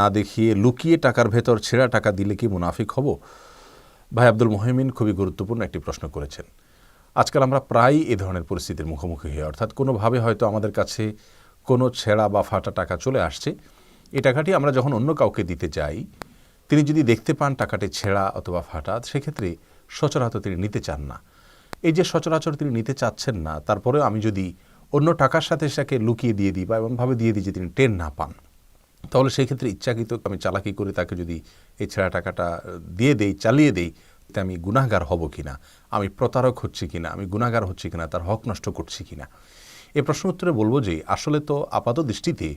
না দেখিয়ে লুকিয়ে টাকার ভেতর ছেঁড়া টাকা দিলে কি মুনাফিক হব? ভাই আব্দুল মুহিমিন খুবই গুরুত্বপূর্ণ একটি প্রশ্ন করেছেন। আজকাল আমরা প্রায় এ ধরনের পরিস্থিতির মুখোমুখি হই, অর্থাৎ কোনোভাবে হয়তো আমাদের কাছে কোনো ছেঁড়া বা ফাটা টাকা চলে আসছে। এই টাকাটি আমরা যখন অন্য কাউকে দিতে যাই, তিনি যদি দেখতে পান টাকাটি ছেঁড়া অথবা ফাটা, সেক্ষেত্রে সচরাচর তিনি নিতে চান না। এই যে সচরাচর তিনি নিতে চাচ্ছেন না, তারপরেও আমি যদি অন্য টাকার সাথে সেটাকে লুকিয়ে দিয়ে দিই বা এমনভাবে দিয়ে দিই যে তিনি টের না পান, তাহলে সেই ক্ষেত্রে ইচ্ছাকৃত আমি চালাকি করে তাকে যদি এই ছেঁড়া টাকাটা দিয়ে দেই, চালিয়ে দেই, তা আমি গুনাহগার হব কিনা, আমি প্রতারক হচ্ছি কিনা, আমি গুনাহগার হচ্ছি কিনা, তার হক নষ্ট করছি কিনা। এই প্রশ্ন উত্তরে বলবো যে আসলে তো আপাত দৃষ্টিতে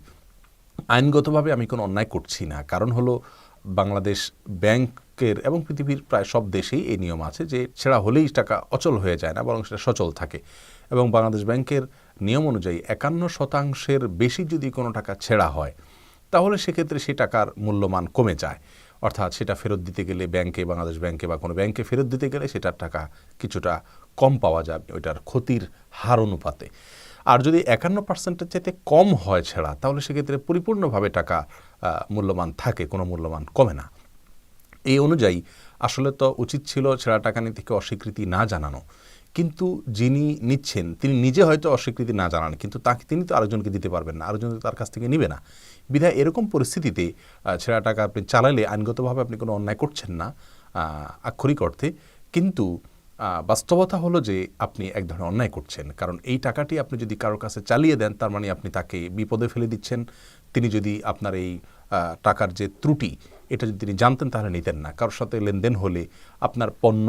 আইনগতভাবে আমি কোনো অন্যায় করছি না। কারণ হলো বাংলাদেশ ব্যাংকের এবং পৃথিবীর প্রায় সব দেশেই এই নিয়ম আছে যে ছেঁড়া হলেই টাকা অচল হয়ে যায় না, বরং সেটা সচল থাকে। এবং বাংলাদেশ ব্যাংকের নিয়ম অনুযায়ী 51% বেশি যদি কোনো টাকা ছেঁড়া হয়, তাহলে সেক্ষেত্রে সেই টাকার মূল্যমান কমে যায়। অর্থাৎ সেটা ফেরত দিতে গেলে ব্যাংকে, বাংলাদেশ ব্যাংকে বা কোনো ব্যাংকে ফেরত দিতে গেলে সেটার টাকা কিছুটা কম পাওয়া যাবে ওইটার ক্ষতির হার অনুপাতে। আর যদি 51%-এর চাইতে কম হয় ছেঁড়া, তাহলে সেক্ষেত্রে পরিপূর্ণভাবে টাকা মূল্যমান থাকে, কোনো মূল্যমান কমে না। এই অনুযায়ী আসলে তো উচিত ছিল ছেঁড়া টাকা নিতে অস্বীকৃতি না জানানো, কিন্তু যিনি নিচ্ছেন তিনি নিজে হয়তো অস্বীকৃতি না জানান, কিন্তু তিনি তো আরেকজনকে দিতে পারবেন না, আরেকজন তার কাছ থেকে নিবে না। বিধায় এরকম পরিস্থিতিতে ছেঁড়া টাকা আপনি চালালে আইনগতভাবে আপনি কোনো অন্যায় করছেন না আক্ষরিক অর্থে, কিন্তু বাস্তবতা হলো যে আপনি এক ধরনের অন্যায় করছেন। কারণ এই টাকাটি আপনি যদি কারোর কাছে চালিয়ে দেন, তার মানে আপনি তাকে বিপদে ফেলে দিচ্ছেন। তিনি যদি আপনার এই টাকার যে ত্রুটি, এটা যদি তিনি জানতেন তাহলে নিতেন না। কারোর সাথে লেনদেন হলে আপনার পণ্য,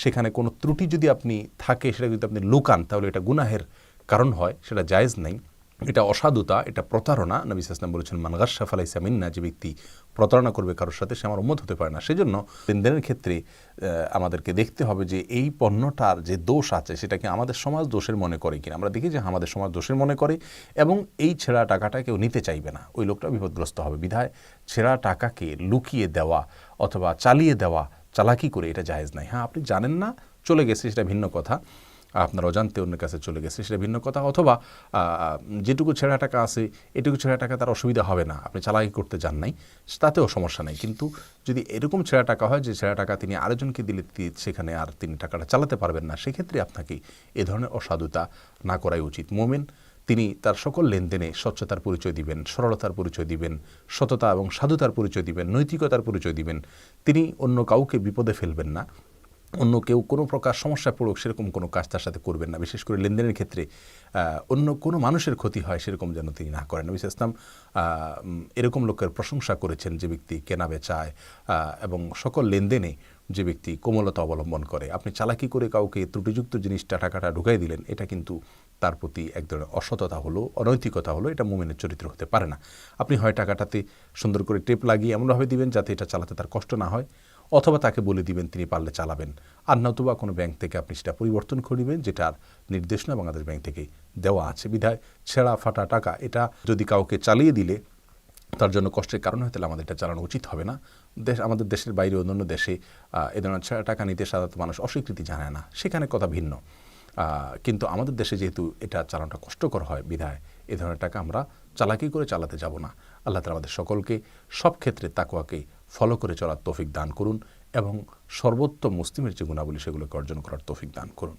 সেখানে কোনো ত্রুটি যদি আপনি থাকে, সেটা যদি আপনি লুকান, তাহলে এটা গুনাহের কারণ হয়, সেটা জায়েজ নেই, এটা অসাধুতা, এটা প্রতারণা। নবী সাল্লাল্লাহু আলাইহি ওয়াসাল্লাম বলেছেন, মান গাশশা ফালাইসা মিন্না, যে ব্যক্তি প্রতারণা করবে কারোর সাথে, সে আমার উম্মত হতে পারে না। সেজন্য লেনদেনের ক্ষেত্রে আমাদেরকে দেখতে হবে যে এই পণ্যটার যে দোষ আছে সেটাকে আমাদের সমাজ দোষের মনে করে কিনা। আমরা দেখি যে আমাদের সমাজ দোষের মনে করে এবং এই ছেঁড়া টাকাটা কেউ নিতে চাইবে না, ওই লোকটা বিপদগ্রস্ত হবে। বিধায় ছেঁড়া টাকাকে লুকিয়ে দেওয়া অথবা চালিয়ে দেওয়া, চালাকি করে, এটা জায়েজ নাই। হ্যাঁ, আপনি জানেন না, চলে গেছে, সেটা ভিন্ন কথা। আপনার অজান্তে অন্যের কাছে চলে গেছে, সেটা ভিন্ন কথা। অথবা যেটুকু ছেঁড়া টাকা আছে, এটুকু ছেঁড়া টাকা তার অসুবিধা হবে না, আপনি চালাকি করতে যান নাই, তাতেও সমস্যা নেই। কিন্তু যদি এরকম ছেঁড়া টাকা হয় যে ছেঁড়া টাকা তিনি আরেকজনকে দিলে সেখানে আর তিনি টাকাটা চালাতে পারবেন না, সেক্ষেত্রে আপনাকে এ ধরনের অসাধুতা না করাই উচিত। মুমিন তিনি তার সকল লেনদেনে স্বচ্ছতার পরিচয় দিবেন, সরলতার পরিচয় দিবেন, সততা এবং সাধুতার পরিচয় দিবেন, নৈতিকতার পরিচয় দিবেন। তিনি অন্য কাউকে বিপদে ফেলবেন না, অন্য কেউ কোনো প্রকার সমস্যা পড়ুক সেরকম কোনো কাজ তার সাথে করবেন না। বিশেষ করে লেনদেনের ক্ষেত্রে অন্য কোনো মানুষের ক্ষতি হয় সেরকম যেন তিনি না করেন। নবী সাল্লাল্লাহু আলাইহি ওয়াসাল্লাম এরকম লোকের প্রশংসা করেছেন, যে ব্যক্তি কেনা বেচায় এবং সকল লেনদেনে যে ব্যক্তি কোমলতা অবলম্বন করে। আপনি চালাকি করে কাউকে ত্রুটিযুক্ত জিনিসটা, টাকাটা ঢুকাই দিলেন, এটা কিন্তু তার প্রতি এক ধরনের অসততা হলো, অনৈতিকতা হলো, এটা মুমিনের চরিত্র হতে পারে না। আপনি হয় টাকাটাতে সুন্দর করে টেপ লাগিয়ে এমনভাবে দিবেন যাতে এটা চালাতে তার কষ্ট না হয়, অথবা তাকে বলে দিবেন তিনি পারলে চালাবেন, আর নতুবা কোনো ব্যাংক থেকে আপনি সেটা পরিবর্তন করে দিবেন, যেটার নির্দেশনা বাংলাদেশ ব্যাংক থেকে দেওয়া আছে। বিধায় ছেঁড়া ফাটা টাকা এটা যদি কাউকে চালিয়ে দিলে তার জন্য কষ্টের কারণ হয়, তাহলে আমাদের এটা চালানো উচিত হবে না। আমাদের দেশের বাইরে অন্যান্য দেশে এ ধরনের ছেঁড়া টাকা নিতে সাধারণত মানুষ অস্বীকৃতি জানায় না, সেখানে কথা ভিন্ন। কিন্তু আমাদের দেশে যেহেতু এটা চালানোটা কষ্টকর হয়, বিধায় এ ধরনের টাকা আমরা চালাকি করে চালাতে যাব না। আল্লাহ তাআলা আমাদের সকলকে সব ক্ষেত্রে তাকওয়াকে ফলো করে চলার তৌফিক দান করুন এবং সর্বোত্তম মুসলিমের যে গুণাবলী সেগুলোকে অর্জন করার তৌফিক দান করুন।